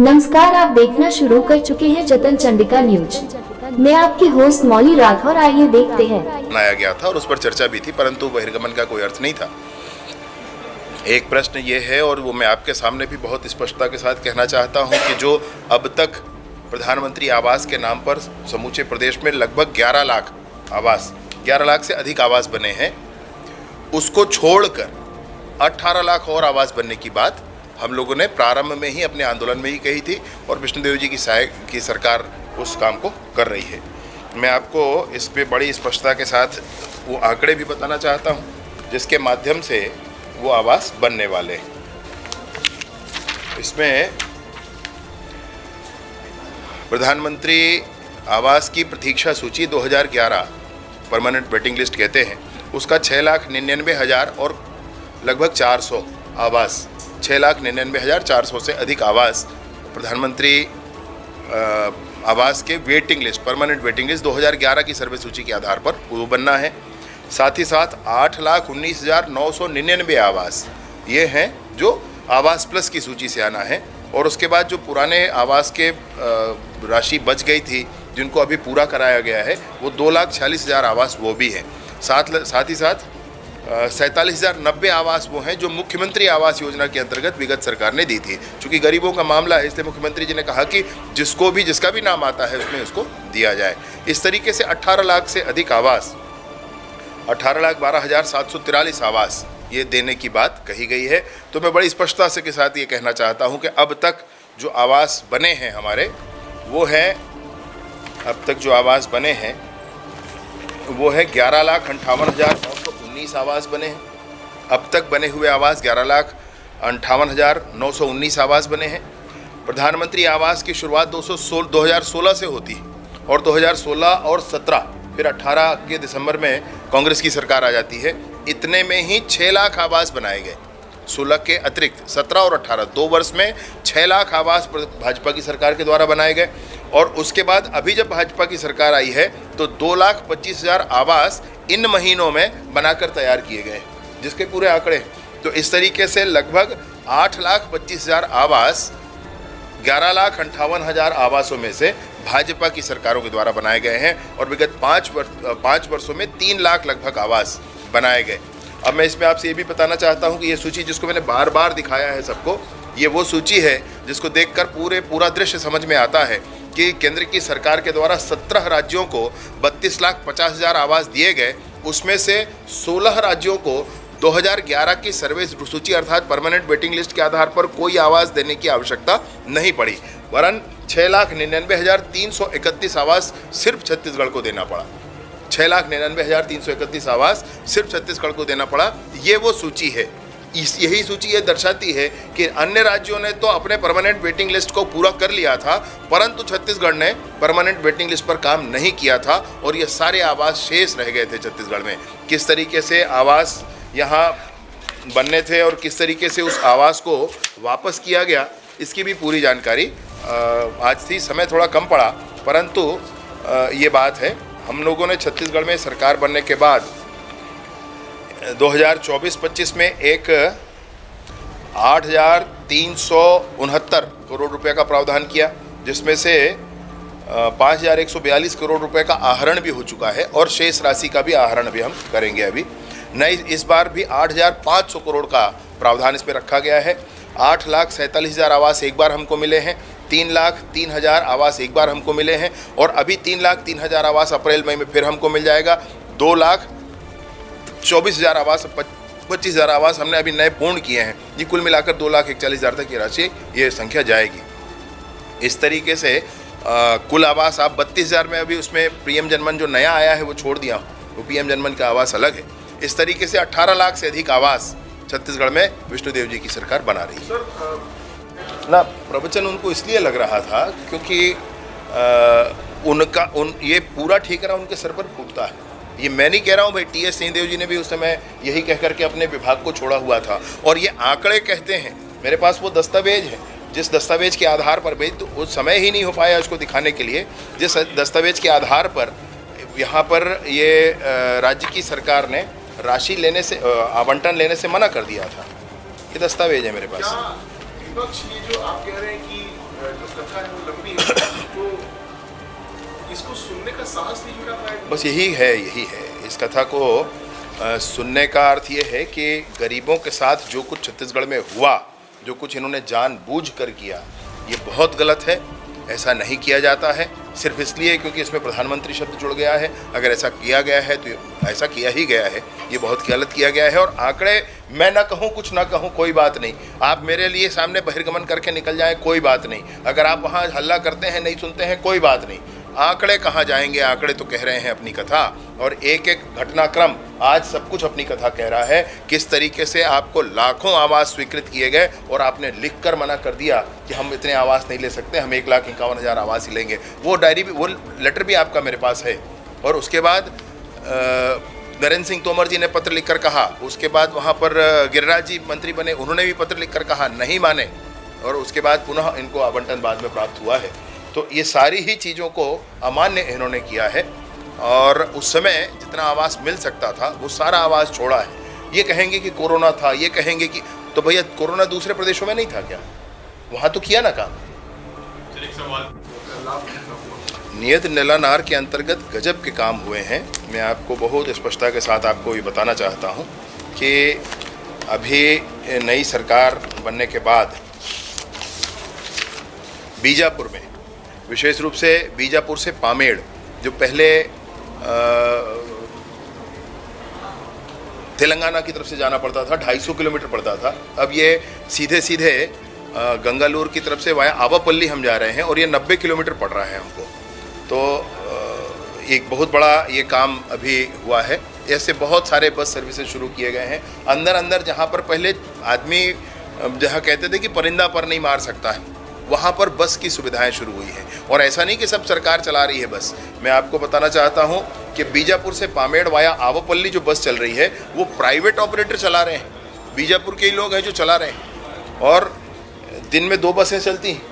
नमस्कार, आप देखना शुरू कर चुके हैं जतन चंडिका न्यूज। मैं आपकी होस्ट मौली राठौर। आइए देखते हैं। बनाया गया था और उस पर चर्चा भी थी, परंतु बहिर्गमन का कोई अर्थ नहीं था। एक प्रश्न ये है, और वो मैं आपके सामने भी बहुत स्पष्टता के साथ कहना चाहता हूँ कि जो अब तक प्रधानमंत्री आवास के नाम पर समूचे प्रदेश में लगभग 11 लाख आवास, 11 लाख से अधिक आवास बने हैं, उसको छोड़कर 18 लाख और आवास बनने की बात हम लोगों ने प्रारंभ में ही अपने आंदोलन में ही कही थी, और विष्णुदेव जी की सरकार उस काम को कर रही है। मैं आपको इस पे बड़ी स्पष्टता के साथ वो आंकड़े भी बताना चाहता हूँ जिसके माध्यम से वो आवास बनने वाले हैं। इसमें प्रधानमंत्री आवास की प्रतीक्षा सूची 2011 परमानेंट वेटिंग लिस्ट कहते हैं, उसका 6,99,000 और लगभग 400 आवास, 6,99,400 से अधिक आवास प्रधानमंत्री आवास के waiting list, permanent waiting list 2011 की सर्वे सूची के आधार पर वो बनना है। साथ ही साथ 8,19,999 आवास ये हैं जो आवास प्लस की सूची से आना है, और उसके बाद जो पुराने आवास के राशि बच गई थी जिनको अभी पूरा कराया गया है वो 2,46,000 आवास वो भी हैं। साथ ही साथ 47,090 आवास वो हैं जो मुख्यमंत्री आवास योजना के अंतर्गत विगत सरकार ने दी थी। चूँकि गरीबों का मामला है, इसलिए मुख्यमंत्री जी ने कहा कि जिसका भी नाम आता है उसमें उसको दिया जाए। इस तरीके से 18 लाख से अधिक आवास, 18,12,743 आवास ये देने की बात कही गई है। तो मैं बड़ी स्पष्टता से के साथ ये कहना चाहता हूँ कि अब तक जो आवास बने हैं हमारे वो है, अब तक जो आवास बने हैं वो है 11,58,919 आवास बने हैं। अब तक बने हुए आवास 11,58,919 आवास बने हैं। प्रधानमंत्री आवास की शुरुआत 2016 से होती है, और 2016 और 17 फिर 18 के दिसंबर में कांग्रेस की सरकार आ जाती है। इतने में ही 6 लाख आवास बनाए गए, 16 के अतिरिक्त 17 और 18 2 वर्ष में 6 लाख आवास भाजपा की सरकार के द्वारा बनाए गए। और उसके बाद अभी जब भाजपा की सरकार आई है तो 2,25,000 आवास इन महीनों में बनाकर तैयार किए गए, जिसके पूरे आंकड़े। तो इस तरीके से लगभग 8,25,000 आवास 11,58,000 आवासों में से भाजपा की सरकारों के द्वारा बनाए गए हैं, और विगत 5 वर्षों में 3 लाख लगभग आवास बनाए गए। अब मैं इसमें आपसे ये भी बताना चाहता हूँ कि ये सूची जिसको मैंने बार बार दिखाया है सबको, ये वो सूची है जिसको देखकर पूरा दृश्य समझ में आता है कि केंद्र की सरकार के द्वारा 17 राज्यों को 32,50,000 आवास दिए गए। उसमें से 16 राज्यों को 2011 की सर्वे सूची अर्थात परमानेंट वेटिंग लिस्ट के आधार पर कोई आवास देने की आवश्यकता नहीं पड़ी, वरन 6,99,331 आवास सिर्फ छत्तीसगढ़ को देना पड़ा। 6,99,331 आवास सिर्फ छत्तीसगढ़ को देना पड़ा। ये वो सूची है। यही सूची ये दर्शाती है कि अन्य राज्यों ने तो अपने परमानेंट वेटिंग लिस्ट को पूरा कर लिया था, परंतु छत्तीसगढ़ ने परमानेंट वेटिंग लिस्ट पर काम नहीं किया था, और ये सारे आवास शेष रह गए थे छत्तीसगढ़ में। किस तरीके से आवास यहाँ बनने थे और किस तरीके से उस आवास को वापस किया गया, इसकी भी पूरी जानकारी आज थी। समय थोड़ा कम पड़ा, परंतु ये बात है। हम लोगों ने छत्तीसगढ़ में सरकार बनने के बाद 2024-25 में एक 8,369 करोड़ रुपए का प्रावधान किया, जिसमें से 5,142 करोड़ रुपए का आहरण भी हो चुका है, और शेष राशि का भी आहरण भी हम करेंगे अभी। नई इस बार भी 8,500 करोड़ का प्रावधान इसमें रखा गया है। 8,47,000 आवास एक बार हमको मिले हैं, 3,03,000 आवास एक बार हमको मिले हैं, और अभी 3,03,000 आवास अप्रैल मई में फिर हमको मिल जाएगा। 2,24,000 आवास, 25,000 आवास हमने अभी नए पूर्ण किए हैं। ये कुल मिलाकर 2,41,000 तक की राशि, ये संख्या जाएगी। इस तरीके से कुल आवास आप 32,000 में, अभी उसमें पीएम जनमन जो नया आया है वो छोड़ दिया, वो पीएम जनमन का आवास अलग है। इस तरीके से 18 लाख से अधिक आवास छत्तीसगढ़ में विष्णुदेव जी की सरकार बना रही है। ना प्रवचन उनको इसलिए लग रहा था क्योंकि ये पूरा ठेकरा उनके सर पर फूटता है। ये मैं नहीं कह रहा हूँ भाई, टी.एस. सिंहदेव जी ने भी उस समय यही कह करके अपने विभाग को छोड़ा हुआ था, और ये आंकड़े कहते हैं। मेरे पास वो दस्तावेज है जिस दस्तावेज के आधार पर, भाई तो उस समय ही नहीं हो पाया उसको दिखाने के लिए, जिस दस्तावेज के आधार पर यहाँ पर ये राज्य की सरकार ने राशि लेने से, आवंटन लेने से मना कर दिया था। ये दस्तावेज है मेरे पास। विपक्ष ये जो आप कह रहे हैं कि जो कथा है वो लंबी है, तो इसको सुनने का साहस नहीं जुटा पाया। बस यही है इस कथा को सुनने का अर्थ ये है कि गरीबों के साथ जो कुछ छत्तीसगढ़ में हुआ, जो कुछ इन्होंने जानबूझकर किया, ये बहुत गलत है। ऐसा नहीं किया जाता है सिर्फ इसलिए क्योंकि इसमें प्रधानमंत्री शब्द जुड़ गया है। अगर ऐसा किया गया है तो ऐसा किया ही गया है, ये बहुत गलत किया गया है। और आंकड़े मैं ना कहूँ कुछ ना कहूँ कोई बात नहीं, आप मेरे लिए सामने बहिर्गमन करके निकल जाएं कोई बात नहीं, अगर आप वहाँ हल्ला करते हैं नहीं सुनते हैं कोई बात नहीं, आंकड़े कहाँ जाएंगे, आंकड़े तो कह रहे हैं अपनी कथा। और एक एक घटनाक्रम आज सब कुछ अपनी कथा कह रहा है, किस तरीके से आपको लाखों आवास स्वीकृत किए गए और आपने लिखकर मना कर दिया कि हम इतने आवास नहीं ले सकते, हम 1,51,000 आवास ही लेंगे। वो डायरी भी, वो लेटर भी आपका मेरे पास है। और उसके बाद नरेंद्र सिंह तोमर जी ने पत्र लिखकर कहा, उसके बाद वहाँ पर गिरिराज जी मंत्री बने, उन्होंने भी पत्र लिखकर कहा, नहीं माने, और उसके बाद पुनः इनको आवंटन बाद में प्राप्त हुआ है। तो ये सारी ही चीज़ों को अमान्य इन्होंने किया है और उस समय जितना आवास मिल सकता था वो सारा आवास छोड़ा है। ये कहेंगे कि कोरोना था, ये कहेंगे कि, तो भैया कोरोना दूसरे प्रदेशों में नहीं था क्या? वहाँ तो किया ना काम। नियत निलानार के अंतर्गत गजब के काम हुए हैं। मैं आपको बहुत स्पष्टता के साथ आपको ये बताना चाहता हूँ कि अभी नई सरकार बनने के बाद बीजापुर में, विशेष रूप से बीजापुर से पामेड़, जो पहले तेलंगाना की तरफ से जाना पड़ता था, 250 किलोमीटर पड़ता था, अब ये सीधे सीधे गंगालूर की तरफ से वाया आवापल्ली हम जा रहे हैं और ये 90 किलोमीटर पड़ रहा है हमको। तो एक बहुत बड़ा ये काम अभी हुआ है। ऐसे बहुत सारे बस सर्विसेज शुरू किए गए हैं। अंदर अंदर जहाँ पर पहले आदमी जहाँ कहते थे कि परिंदा पर नहीं मार सकता है, वहाँ पर बस की सुविधाएं शुरू हुई हैं। और ऐसा नहीं कि सब सरकार चला रही है बस। मैं आपको बताना चाहता हूँ कि बीजापुर से पामेड़ वाया आवापल्ली जो बस चल रही है वो प्राइवेट ऑपरेटर चला रहे हैं, बीजापुर के ही लोग हैं जो चला रहे हैं, और दिन में 2 बसें चलती हैं।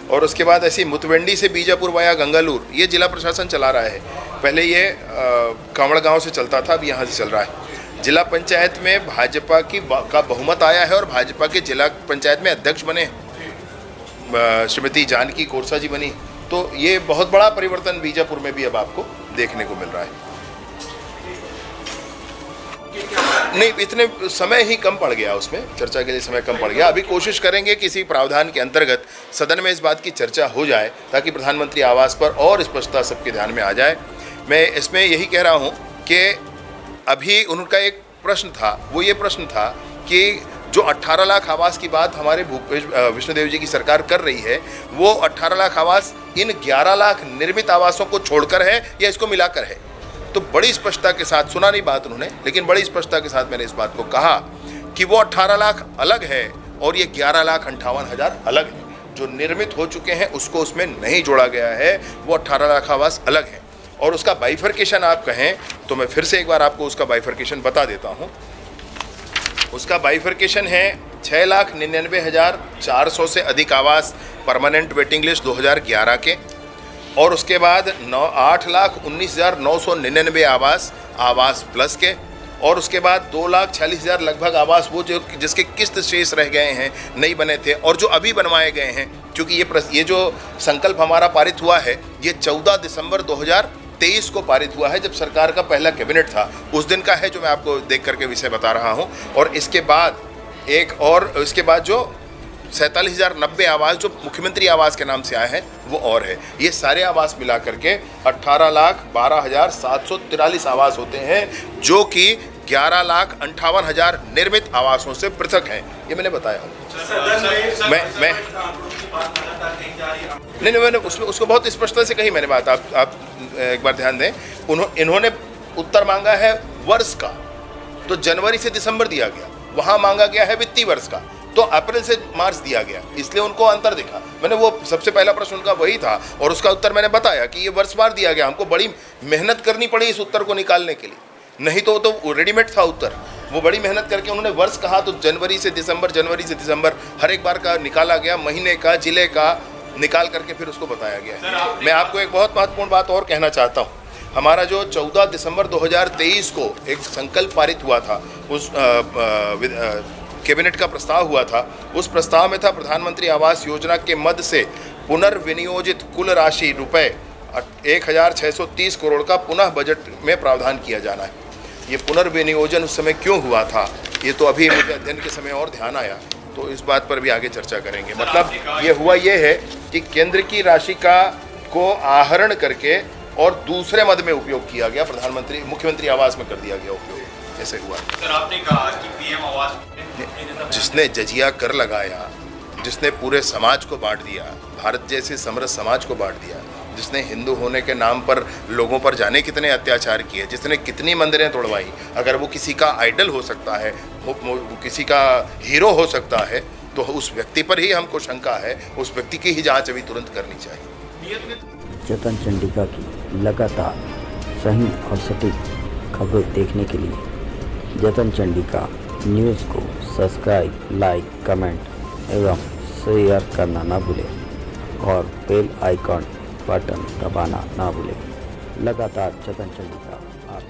और उसके बाद ऐसी मुतवेंडी से बीजापुर वाया गंगालूर, ये जिला प्रशासन चला रहा है। पहले ये कांवड़ गाँव से चलता था, अब यहाँ से चल रहा है। जिला पंचायत में भाजपा का बहुमत आया है और भाजपा के जिला पंचायत में अध्यक्ष बने श्रीमती जानकी कोरसा जी बनी। तो ये बहुत बड़ा परिवर्तन बीजापुर में भी अब आपको देखने को मिल रहा है। नहीं, इतने समय ही कम पड़ गया, उसमें चर्चा के लिए समय कम पड़ गया। अभी कोशिश करेंगे किसी प्रावधान के अंतर्गत सदन में इस बात की चर्चा हो जाए ताकि प्रधानमंत्री आवास पर और स्पष्टता सबके ध्यान में आ जाए। मैं इसमें यही कह रहा हूँ कि अभी उनका एक प्रश्न था, वो ये प्रश्न था कि जो 18 लाख आवास की बात हमारे भूपेश विष्णुदेव जी की सरकार कर रही है, वो 18 लाख आवास इन 11 लाख निर्मित आवासों को छोड़कर है या इसको मिलाकर है? तो बड़ी स्पष्टता के साथ, सुना नहीं बात उन्होंने, लेकिन बड़ी स्पष्टता के साथ मैंने इस बात को कहा कि वो 18 लाख अलग है और ये 11,58,000 अलग है। जो निर्मित हो चुके हैं उसको उसमें नहीं जोड़ा गया है, वो 18 लाख आवास अलग है। और उसका बाइफर्केशन आप कहें तो मैं फिर से एक बार आपको उसका बाइफर्केशन बता देता हूँ। उसका बाइफर्केशन है 6,99,400 से अधिक आवास परमानेंट वेटिंग लिस्ट 2011 के, और उसके बाद 8,19,999 आवास प्लस के, और उसके बाद 2,46,000 लगभग आवास वो जो जिसके किस्त शेष रह गए हैं, नहीं बने थे और जो अभी बनवाए गए हैं। क्योंकि ये जो संकल्प हमारा पारित हुआ है ये 14 दिसंबर 2023 को पारित हुआ है, जब सरकार का पहला कैबिनेट था, उस दिन का है जो मैं आपको देख करके विषय बता रहा हूँ। और इसके बाद इसके बाद जो 47,090 आवास जो मुख्यमंत्री आवास के नाम से आए हैं वो और है। ये सारे आवास मिला करके 18,12,743 आवास होते हैं, जो कि 11,58,000 निर्मित आवासों से पृथक हैं। ये मैंने बताया। मैं नहीं, मैंने उसको बहुत स्पष्टता से कही मैंने बात। आप एक बार ध्यान दें, इन्होंने उत्तर मांगा है वर्ष का, तो जनवरी से दिसंबर दिया गया। वहाँ मांगा गया है वित्तीय वर्ष का, तो अप्रैल से मार्च दिया गया, इसलिए उनको अंतर दिखा। मैंने वो सबसे पहला प्रश्न उनका वही था और उसका उत्तर मैंने बताया कि ये वर्षवार दिया गया। हमको बड़ी मेहनत करनी पड़ी इस उत्तर को निकालने के लिए, नहीं तो रेडीमेड था उत्तर। वो बड़ी मेहनत करके उन्होंने वर्ष कहा, तो जनवरी से दिसंबर हर एक बार का निकाला गया, महीने का, जिले का निकाल करके फिर उसको बताया गया। मैं आपको एक बहुत महत्वपूर्ण बात और कहना चाहता हूँ। हमारा जो 14 दिसंबर 2023 को एक संकल्प पारित हुआ था, उस कैबिनेट का प्रस्ताव हुआ था, उस प्रस्ताव में था प्रधानमंत्री आवास योजना के मद से पुनर्विनियोजित कुल राशि रुपए 1630 करोड़ का पुनः बजट में प्रावधान किया जाना है। ये पुनर्विनियोजन उस समय क्यों हुआ था, ये तो अभी मुझे अध्ययन के समय और ध्यान आया, तो इस बात पर भी आगे चर्चा करेंगे। मतलब ये हुआ ये है कि केंद्र की राशि को आहरण करके और दूसरे मद में उपयोग किया गया, मुख्यमंत्री आवास में कर दिया गया उपयोग, ऐसे हुआ। सर, आपने कहा कि पीएम आवास जिसने जजिया कर लगाया, जिसने पूरे समाज को बांट दिया, भारत जैसे समृद्ध समाज को बांट दिया, जिसने हिंदू होने के नाम पर लोगों पर जाने कितने अत्याचार किए, जिसने कितनी मंदिरें तोड़वाई, अगर वो किसी का आइडल हो सकता है, वो किसी का हीरो हो सकता है, तो उस व्यक्ति पर ही हमको शंका है, उस व्यक्ति की ही जांच अभी तुरंत करनी चाहिए। जतन चंडिका की लगातार सही और सटीक खबरें देखने के लिए जतन चंडिका न्यूज़ को सब्सक्राइब, लाइक, कमेंट एवं शेयर करना ना भूलें और बेल आइकॉन बटन दबाना ना भूलें। लगातार जतन चंडिका आप